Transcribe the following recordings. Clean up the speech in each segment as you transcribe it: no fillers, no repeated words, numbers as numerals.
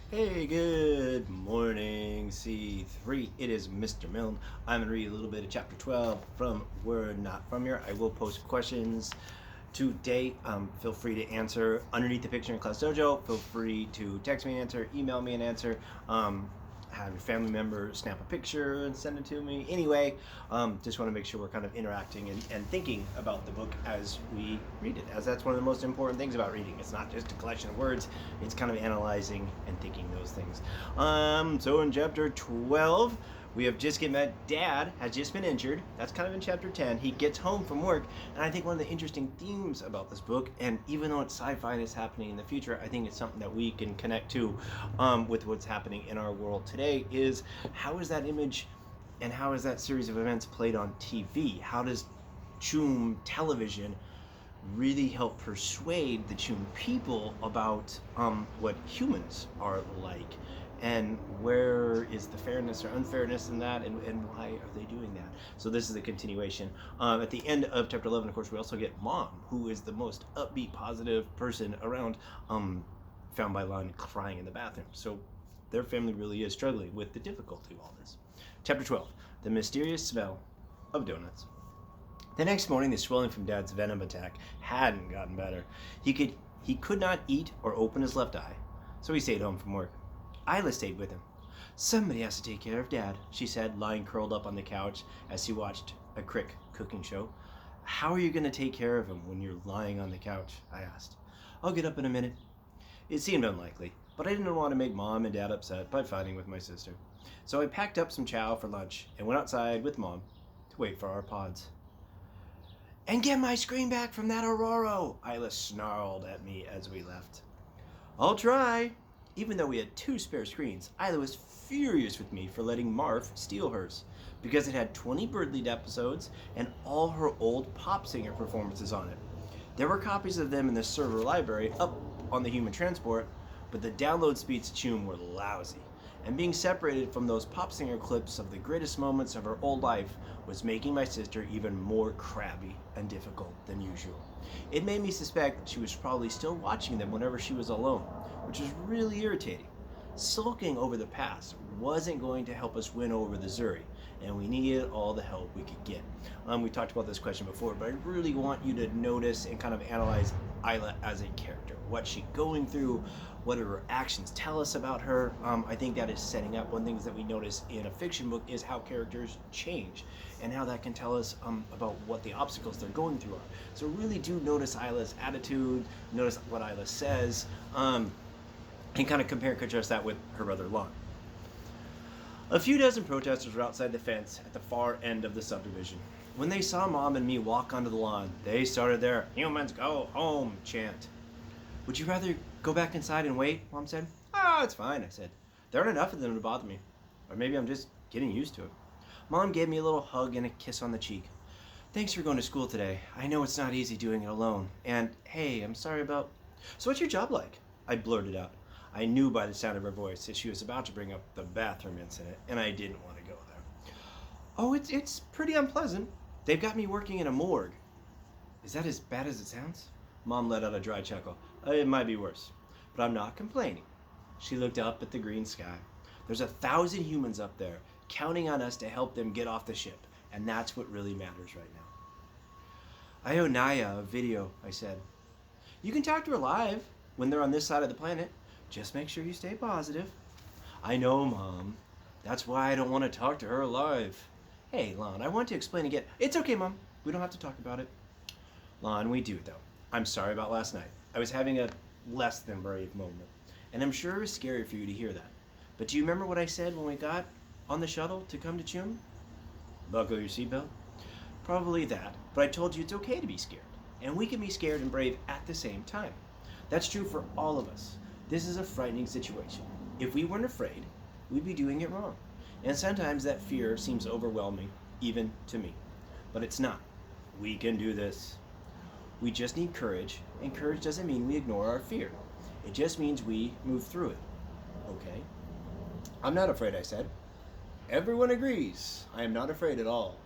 Hey, good morning, C3. It is Mr. Milne. I'm going to read a little bit of chapter 12 from Word Not From Here. I will post questions today. Feel free to answer underneath the picture in Class Dojo. Feel free to text me an answer, email me an answer. Have your family member snap a picture and send it to me. Anyway, just want to make sure we're kind of interacting and thinking about the book as we read it, as that's one of the most important things about reading. It's not just a collection of words, it's kind of analyzing and thinking those things. So in chapter 12, we have just get met. Dad has just been injured. That's kind of in chapter 10. He gets home from work, and I think one of the interesting themes about this book, and even though it's sci-fi and it's happening in the future, I think it's something that we can connect to with what's happening in our world today, is how is that image and how is that series of events played on TV? How does Choom television really help persuade the Choom people about what humans are like? And where is the fairness or unfairness in that, and why are they doing that? So this is a continuation. At the end of chapter 11, of course, we also get Mom, who is the most upbeat, positive person around, found by Lon crying in the bathroom. So their family really is struggling with the difficulty of all this. Chapter 12, the mysterious smell of donuts. The next morning, the swelling from Dad's venom attack hadn't gotten better. He could not eat or open his left eye, so he stayed home from work. Isla stayed with him. "Somebody has to take care of Dad," she said, lying curled up on the couch as she watched a Crick cooking show. "How are you going to take care of him when you're lying on the couch?" I asked. "I'll get up in a minute." It seemed unlikely, but I didn't want to make Mom and Dad upset by fighting with my sister. So I packed up some chow for lunch and went outside with Mom to wait for our pods. "And get my screen back from that Aurora!" Isla snarled at me as we left. "I'll try." Even though we had 2 spare screens, Isla was furious with me for letting Marv steal hers, because it had 20 Bird Lead episodes and all her old pop singer performances on it. There were copies of them in the server library up on the human transport, but the download speeds to Choom were lousy, and being separated from those pop singer clips of the greatest moments of her old life was making my sister even more crabby and difficult than usual. It made me suspect she was probably still watching them whenever she was alone, which was really irritating. Sulking over the past wasn't going to help us win over the Zuri, and we needed all the help we could get. We talked about this question before, but I really want you to notice and kind of analyze Isla as a character. What's she going through? What do her actions tell us about her? I think that is setting up one thing that we notice in a fiction book is how characters change and how that can tell us about what the obstacles they're going through are. So really do notice Isla's attitude, notice what Isla says, and kind of compare and contrast that with her brother Lon. A few dozen protesters were outside the fence at the far end of the subdivision. When they saw Mom and me walk onto the lawn, they started their "Humans go home" chant. "Would you rather go back inside and wait?" Mom said. "Ah, it's fine," I said. "There aren't enough of them to bother me. Or maybe I'm just getting used to it." Mom gave me a little hug and a kiss on the cheek. "Thanks for going to school today. I know it's not easy doing it alone. And, hey, I'm sorry about..." "So what's your job like?" I blurted out. I knew by the sound of her voice that she was about to bring up the bathroom incident, and I didn't want to go there. "Oh, it's pretty unpleasant. They've got me working in a morgue." "Is that as bad as it sounds?" Mom let out a dry chuckle. "It might be worse, but I'm not complaining." She looked up at the green sky. "There's 1,000 humans up there, counting on us to help them get off the ship, and that's what really matters right now." "I owe Naya a video," I said. "You can talk to her live when they're on this side of the planet. Just make sure you stay positive." "I know, Mom. That's why I don't want to talk to her live." "Hey, Lon, I want to explain again." "It's okay, Mom. We don't have to talk about it." "Lon, we do, though. I'm sorry about last night. I was having a less than brave moment, and I'm sure it was scary for you to hear that. But do you remember what I said when we got on the shuttle to come to Choom?" "Buckle your seatbelt." "Probably that, but I told you it's okay to be scared, and we can be scared and brave at the same time. That's true for all of us. This is a frightening situation. If we weren't afraid, we'd be doing it wrong. And sometimes that fear seems overwhelming, even to me. But it's not. We can do this. We just need courage, and courage doesn't mean we ignore our fear. It just means we move through it. Okay?" "I'm not afraid," I said. "Everyone agrees. I am not afraid at all,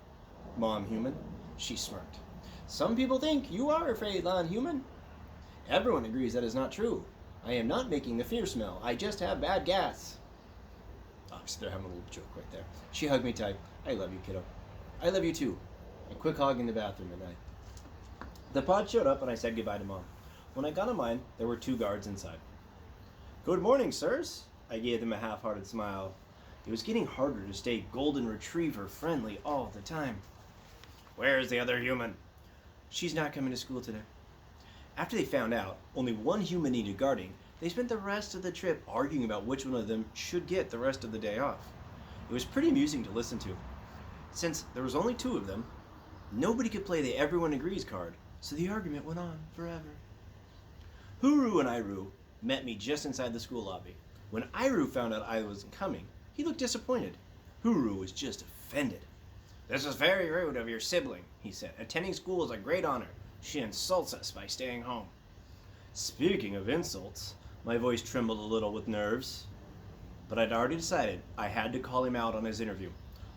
Mom Human." She smirked. "Some people think you are afraid, Lon Human." "Everyone agrees that is not true. I am not making the fear smell. I just have bad gas. Obviously, they're having a little joke right there. She hugged me tight. I love you, kiddo. I love you too. A quick hug in the bathroom at night. The pod showed up and I said goodbye to Mom. When I got on mine, there were 2 guards inside. Good morning, sirs. I gave them a half-hearted smile. It was getting harder to stay golden retriever friendly all the time. Where's the other human? She's not coming to school today. After they found out only one human needed guarding, they spent the rest of the trip arguing about which one of them should get the rest of the day off. It was pretty amusing to listen to. Since there was only 2 of them, nobody could play the everyone agrees card, so the argument went on forever. Huru and Iru met me just inside the school lobby. When Iru found out I wasn't coming, he looked disappointed. Huru was just offended. This is very rude of your sibling, he said. Attending school is a great honor. She insults us by staying home. Speaking of insults, my voice trembled a little with nerves. But I'd already decided I had to call him out on his interview.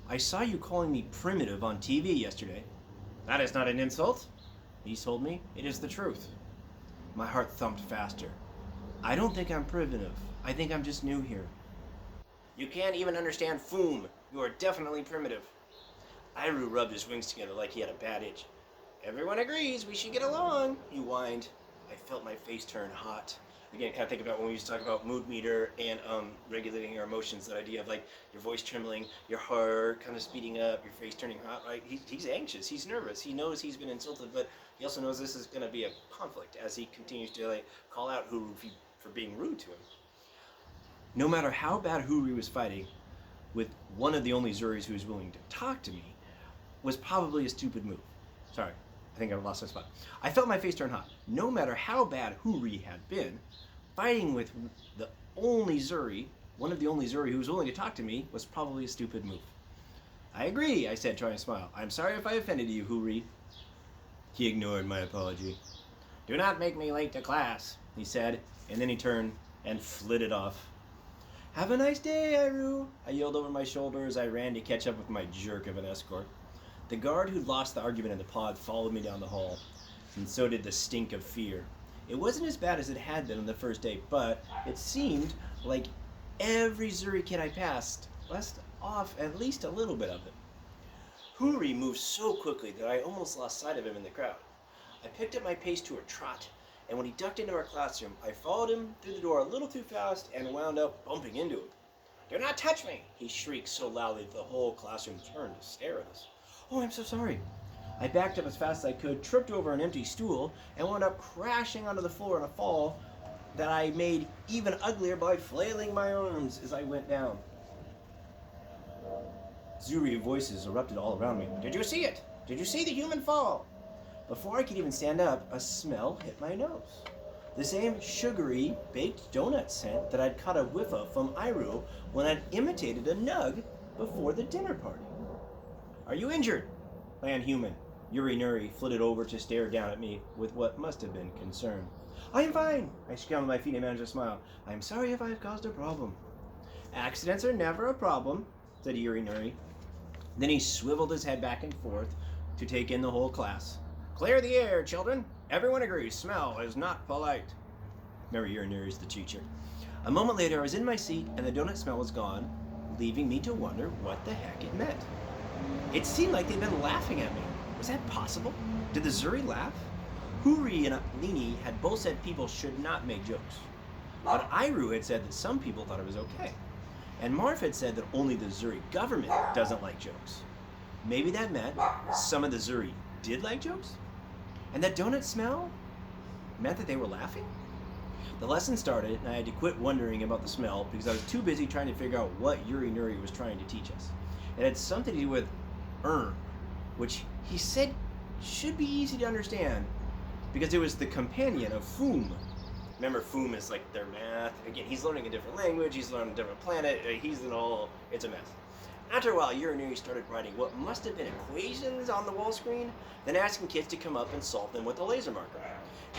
I saw you calling me primitive on TV yesterday. That is not an insult, he told me. It is the truth. My heart thumped faster. I don't think I'm primitive. I think I'm just new here. You can't even understand Foom. You are definitely primitive. Iru rubbed his wings together like he had a bad itch. Everyone agrees we should get along, he whined. I felt my face turn hot. Again, kind of think about when we used to talk about mood meter and regulating our emotions, that idea of like your voice trembling, your heart kind of speeding up, your face turning hot, right? He's anxious, he's nervous, he knows he's been insulted, but he also knows this is going to be a conflict as he continues to like call out Huru for being rude to him. No matter how bad Huru was fighting, with one of the only Zuris who was willing to talk to me, was probably a stupid move. Sorry, I think I lost my spot. I felt my face turn hot. No matter how bad Huri had been, fighting with the only Zuri, one of the only Zuri who was willing to talk to me, was probably a stupid move. I agree, I said, trying to smile. I'm sorry if I offended you, Huri. He ignored my apology. Do not make me late to class, he said, and then he turned and flitted off. Have a nice day, Iru, I yelled over my shoulder as I ran to catch up with my jerk of an escort. The guard who'd lost the argument in the pod followed me down the hall, and so did the stink of fear. It wasn't as bad as it had been on the first day, but it seemed like every Zuri kid I passed left off at least a little bit of it. Huri moved so quickly that I almost lost sight of him in the crowd. I picked up my pace to a trot, and when he ducked into our classroom, I followed him through the door a little too fast and wound up bumping into him. Do not touch me, he shrieked so loudly that the whole classroom turned to stare at us. Oh, I'm so sorry. I backed up as fast as I could, tripped over an empty stool, and wound up crashing onto the floor in a fall that I made even uglier by flailing my arms as I went down. Zuri voices erupted all around me. Did you see it? Did you see the human fall? Before I could even stand up, a smell hit my nose. The same sugary, baked donut scent that I'd caught a whiff of from Iru when I'd imitated a nug before the dinner party. Are you injured? Land-human. Yuri-Nuri flitted over to stare down at me with what must have been concern. I am fine. I scrambled my feet and managed to smile. I am sorry if I have caused a problem. Accidents are never a problem, said Yuri-Nuri. Then he swiveled his head back and forth to take in the whole class. Clear the air, children. Everyone agrees smell is not polite. Remember, Yuri-Nuri is the teacher. A moment later, I was in my seat and the donut smell was gone, leaving me to wonder what the heck it meant. It seemed like they'd been laughing at me. Was that possible? Did the Zuri laugh? Huri and Nini had both said people should not make jokes. But Iru had said that some people thought it was okay. And Marv had said that only the Zuri government doesn't like jokes. Maybe that meant some of the Zuri did like jokes? And that donut smell meant that they were laughing? The lesson started, and I had to quit wondering about the smell because I was too busy trying to figure out what Yuri-Nuri was trying to teach us. It had something to do with which he said should be easy to understand because it was the companion of Foom. Remember, Foom is like their math. Again, he's learning a different language, he's learning a different planet, it's a mess. After a while, Yuri-Nuri started writing what must have been equations on the wall screen, then asking kids to come up and solve them with a laser marker.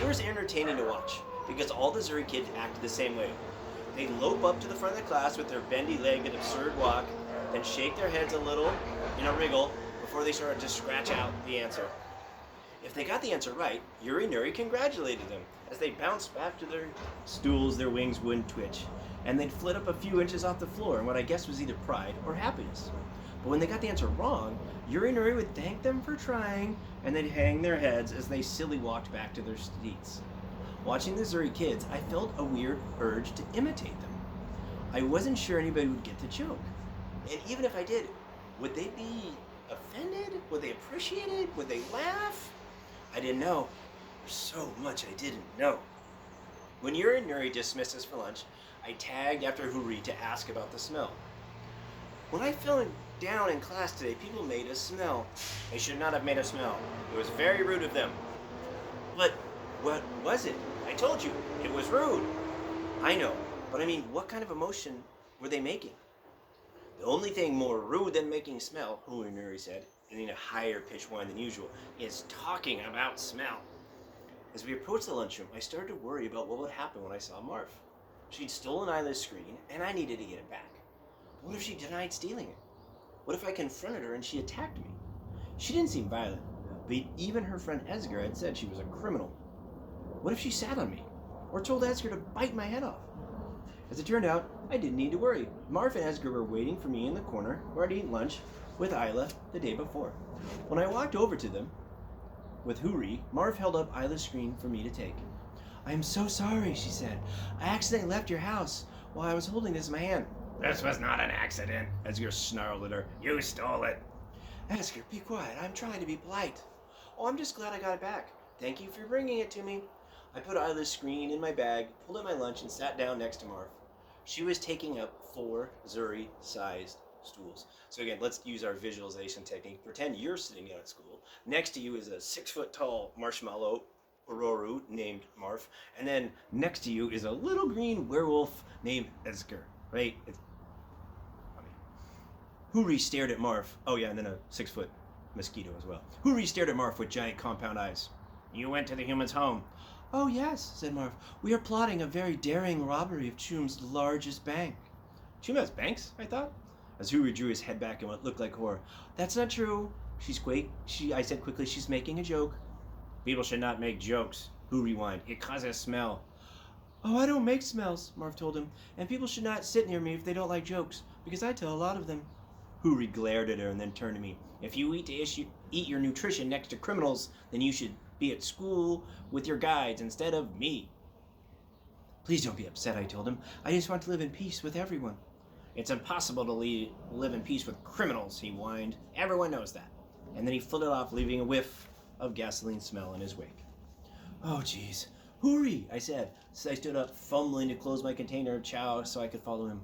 It was entertaining to watch because all the Zuri kids acted the same way. They'd lope up to the front of the class with their bendy-legged absurd walk, then shake their heads a little in a wriggle before they started to scratch out the answer. If They got the answer right. Yuri Nuri congratulated them. As they bounced back to their stools, their wings wouldn't twitch, and they'd flit up a few inches off the floor in what I guess was either pride or happiness. But when they got the answer wrong, Yuri Nuri would thank them for trying, and they'd hang their heads as they silly walked back to their seats. Watching the Zuri kids, I felt a weird urge to imitate them. I wasn't sure anybody would get the joke. And even if I did, would they be offended? Would they appreciate it? Would they laugh? I didn't know. There's so much I didn't know. When Yuri and Nuri dismissed us for lunch, I tagged after Huri to ask about the smell. When I fell down in class today, people made us smell. They should not have made us smell. It was very rude of them. But what was it? I told you, it was rude. I know, but I mean, what kind of emotion were they making? The only thing more rude than making smell, Huri Nuri said, in a higher pitched whine than usual, is talking about smell. As we approached the lunchroom, I started to worry about what would happen when I saw Marv. She'd stolen Isla's screen, and I needed to get it back. What if she denied stealing it? What if I confronted her and she attacked me? She didn't seem violent, but even her friend Esger had said she was a criminal. What if she sat on me, or told Esger to bite my head off? As it turned out, I didn't need to worry. Marv and Esger were waiting for me in the corner where I'd eaten lunch with Isla the day before. When I walked over to them with Huri, Marv held up Isla's screen for me to take. "I am so sorry," she said. "I accidentally left your house while I was holding this in my hand." This was not an accident, Esger snarled at her. You stole it. "Esger, be quiet. I'm trying to be polite." "Oh, I'm just glad I got it back. Thank you for bringing it to me." I put Isla's screen in my bag, pulled out my lunch, and sat down next to Marv. She was taking up 4 Zuri-sized stools. So again, let's use our visualization technique. Pretend you're sitting down at school. Next to you is a 6-foot-tall marshmallow Ororu named Marv, and then next to you is a little green werewolf named Esger. Right? It's funny. Huri stared at Marv. Oh yeah, and then a 6-foot mosquito as well. Huri stared at Marv with giant compound eyes. You went to the human's home. "Oh yes," said Marv. "We are plotting a very daring robbery of Chum's largest bank." "Chum has banks?" I thought, as Huri drew his head back in what looked like horror. "That's not true." I said quickly, "She's making a joke." People should not make jokes, Huri whined. It causes smell. "Oh, I don't make smells," Marv told him. "And people should not sit near me if they don't like jokes, because I tell a lot of them." Huri glared at her and then turned to me. "If you eat your nutrition next to criminals, then you should be at school with your guides instead of me." "Please don't be upset," I told him. "I just want to live in peace with everyone." It's impossible to live in peace with criminals, he whined. Everyone knows that. And then he flitted off, leaving a whiff of gasoline smell in his wake. "Oh, geez. Huri," I said. So I stood up, fumbling to close my container of chow so I could follow him.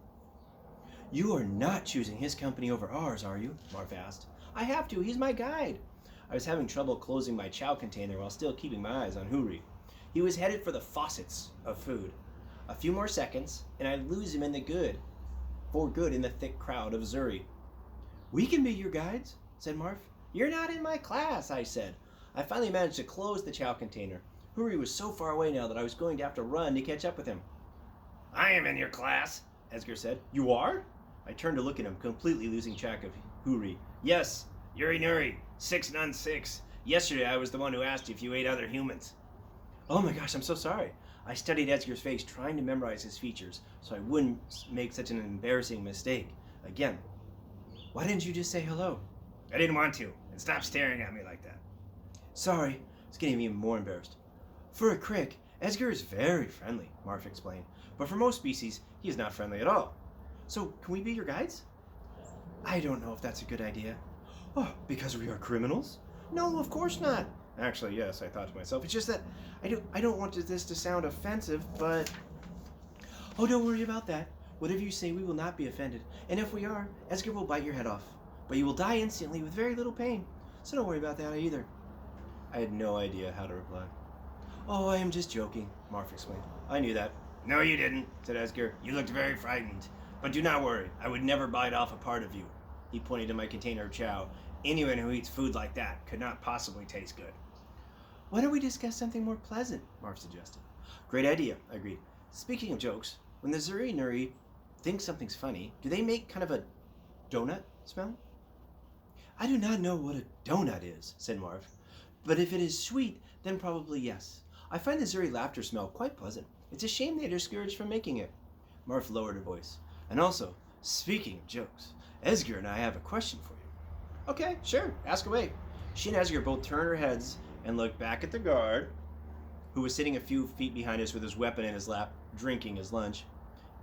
"You are not choosing his company over ours, are you?" Marv asked. "I have to. He's my guide." I was having trouble closing my chow container while still keeping my eyes on Huri. He was headed for the faucets of food. A few more seconds, and I'd lose him for good in the thick crowd of Zuri. "We can be your guides," said Marv. "You're not in my class," I said. I finally managed to close the chow container. Huri was so far away now that I was going to have to run to catch up with him. I am in your class, Esger said. "You are?" I turned to look at him, completely losing track of Huri. Yes, Yuri Nuri, 696. Yesterday I was the one who asked if you ate other humans. "Oh my gosh, I'm so sorry." I studied Esger's face, trying to memorize his features so I wouldn't make such an embarrassing mistake again. "Why didn't you just say hello?" I didn't want to, and stop staring at me like that. "Sorry." It's getting me even more embarrassed. "For a crick, Esger is very friendly," Marv explained. "But for most species, he is not friendly at all. So, can we be your guides?" "I don't know if that's a good idea." "Oh, because we are criminals?" "No, of course not." "Actually, yes," I thought to myself. "It's just that I don't want this to sound offensive, but..." "Oh, don't worry about that. Whatever you say, we will not be offended. And if we are, Esger will bite your head off. But you will die instantly with very little pain. So don't worry about that either." I had no idea how to reply. "Oh, I am just joking," Marv explained. "I knew that." No, you didn't, said Esger. You looked very frightened. But do not worry, I would never bite off a part of you. He pointed to my container of chow. Anyone who eats food like that could not possibly taste good. "Why don't we discuss something more pleasant?" Marv suggested. "Great idea," I agreed. "Speaking of jokes, when the Zuri Nuri think something's funny, do they make kind of a donut smell?" "I do not know what a donut is," said Marv. But if it is sweet, then probably yes. I find the Zuri laughter smell quite pleasant. It's a shame they are discouraged from making it. Marf lowered her voice. And also, speaking of jokes, Esger and I have a question for you. Okay, sure, ask away. She and Esger both turned her heads and looked back at the guard, who was sitting a few feet behind us with his weapon in his lap, drinking his lunch.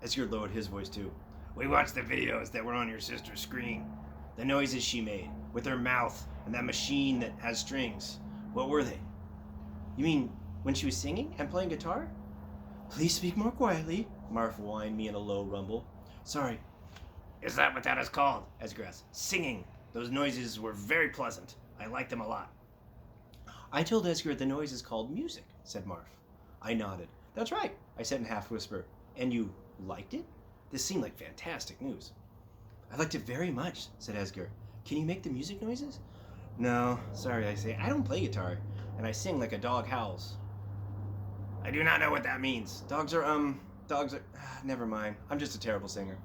Esger lowered his voice too. We watched the videos that were on your sister's screen. The noises she made, with her mouth, and that machine that has strings. What were they? You mean when she was singing and playing guitar? Please speak more quietly, Marf whined me in a low rumble. Sorry. Is that what that is called? Esger asked. Singing. Those noises were very pleasant. I liked them a lot. I told Esger the noise is called music, said Marf. I nodded. That's right, I said in half whisper. And you liked it? This seemed like fantastic news. I liked it very much, said Esger. Can you make the music noises? No, sorry, I say. I don't play guitar, and I sing like a dog howls. I do not know what that means. Dogs are, never mind. I'm just a terrible singer.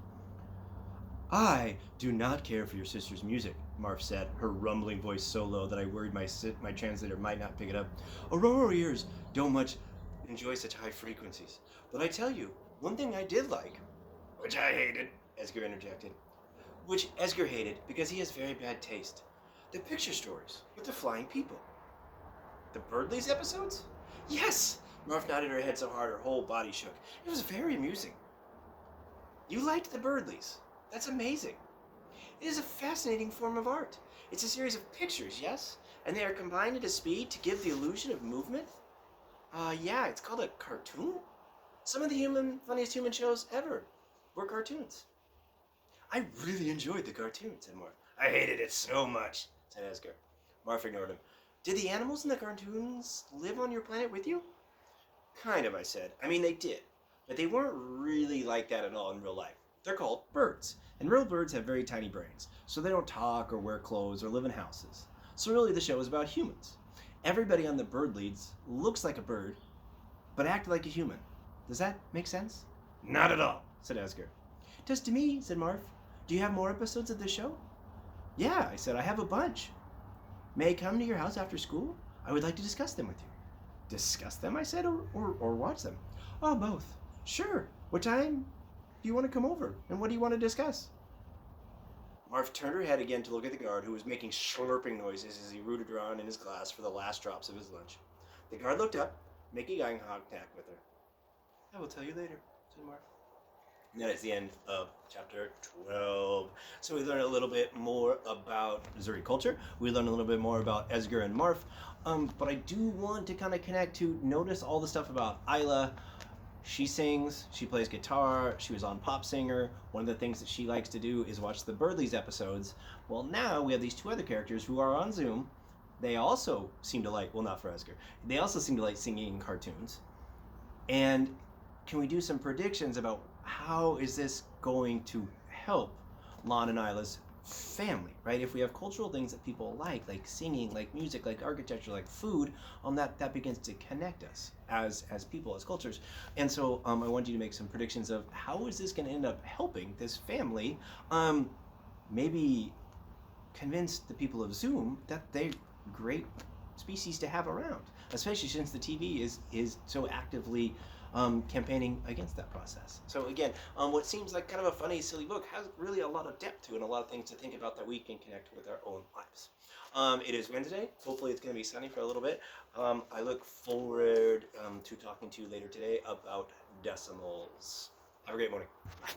I do not care for your sister's music, Marf said, her rumbling voice so low that I worried my translator might not pick it up. Aurora ears don't much enjoy such high frequencies. But I tell you, one thing I did like, which I hated, Esger interjected, which Esger hated because he has very bad taste. The picture stories with the flying people. The Birdleys episodes? Yes! Marf nodded her head so hard her whole body shook. It was very amusing. You liked the Birdleys? That's amazing. It is a fascinating form of art. It's a series of pictures, yes? And they are combined at a speed to give the illusion of movement? Yeah, it's called a cartoon? Some of the funniest human shows ever were cartoons. I really enjoyed the cartoon, said Marf. I hated it so much, said Esger. Marf ignored him. Did the animals in the cartoons live on your planet with you? Kind of, I said. I mean, they did. But they weren't really like that at all in real life. They're called birds. And real birds have very tiny brains. So they don't talk or wear clothes or live in houses. So really the show is about humans. Everybody on the bird leads looks like a bird, but act like a human. Does that make sense? Not at all, said Esger. Does to me, said Marf. Do you have more episodes of this show? Yeah, I said, I have a bunch. May I come to your house after school? I would like to discuss them with you. Discuss them, I said, or watch them? Oh, both. Sure. What time do you want to come over? And what do you want to discuss? Marf turned her head again to look at the guard, who was making slurping noises as he rooted her on in his glass for the last drops of his lunch. The guard looked up, making eye contact with her. I will tell you later, said Marf. And that is the end of chapter 12. So we learned a little bit more about Zuri culture. We learned a little bit more about Esger and Marf. But I do want to kind of connect to notice all the stuff about Isla. She sings, she plays guitar, she was on Pop Singer. One of the things that she likes to do is watch the Birdleys episodes. Well, now we have these two other characters who are on Zoom. They also seem to like, well, not for Esger, they also seem to like singing cartoons. And can we do some predictions about how is this going to help Lon and Isla's family, right? If we have cultural things that people like singing, like music, like architecture, like food, that begins to connect us as people, as cultures. And so I want you to make some predictions of how is this going to end up helping this family maybe convince the people of Zoom that they're great species to have around, especially since the TV is so actively campaigning against that process. So again, what seems like kind of a funny, silly book has really a lot of depth to it and a lot of things to think about that we can connect with our own lives. It is Wednesday. Hopefully it's going to be sunny for a little bit. I look forward to talking to you later today about decimals. Have a great morning. Bye.